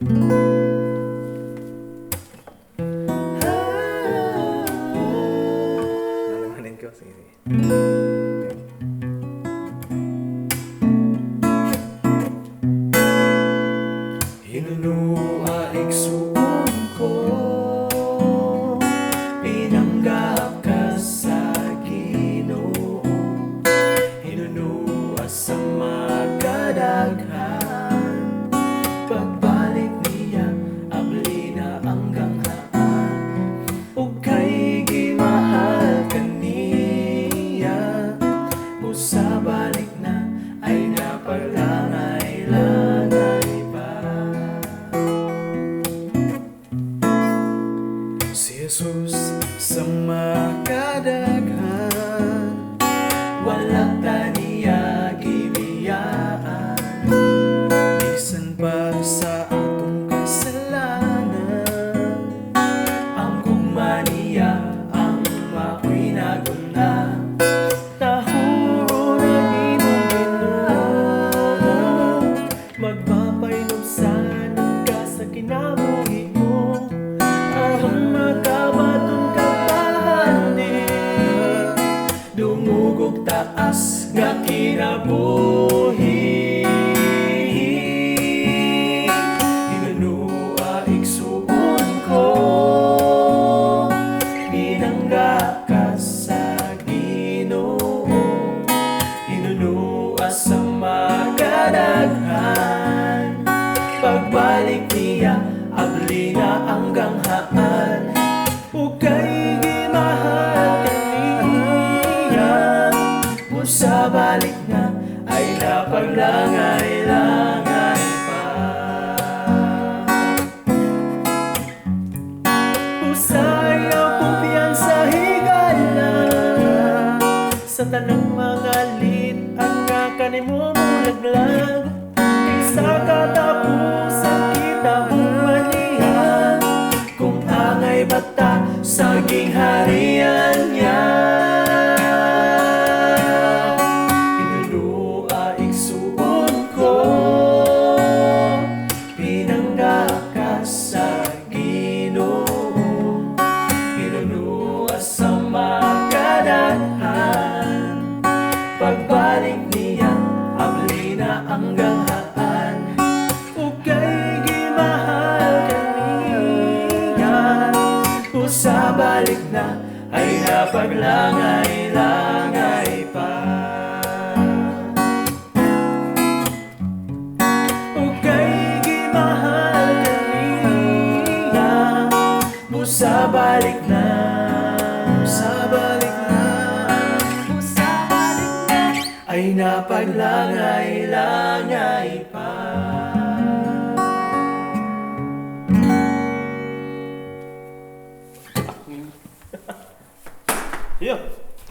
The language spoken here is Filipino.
Nalamanin ko, sige, sige. Hinunua igsuon ko, pinanggap ka sa Ginoo. Hinunua sa magkadaghan, pagbalik niya abli na ang ganghaan. Ug kay gimahal kaniya, usa balik na ay napaglanay-lanay pa. Si Jesus sa makadaghan, wala taniya gibiyaan. Bisan pa sa atong kasalanan, ang gugma niya ang mako'y naguna. Tahuro na imong ginoo, magpapainom sana ka sa kinabuhi mo, aron makabaton ka pahandi, dumugog taas nga kinabuhi. Hinunua igsuon ko, binangga ka sa Ginoo. Hinunua sa makadaghan, pagbalik niya abli na ang ganghaan. Ug kay gimahal kaniya, usa balik na ay napaglangay-langay pa. Usay ang kumpiyansa higala sa tanang mga lit ang nga kanimo mulaglag. Kaysa katapusan kita humanihan, kung angay bata sa gingharian niya. Hinunua igsuon ko, pinangga ka sa Ginoo. Hinunua sa makadaghan, pagbalik niya abli na ang ganghaan. Ug kay gimahal kaniya, usa balik na ay napaglangay-langay pa. Ug kay gimahal kaniya, usa balik na, usa balik na, usa balik na, ay napaglangay-langay pa.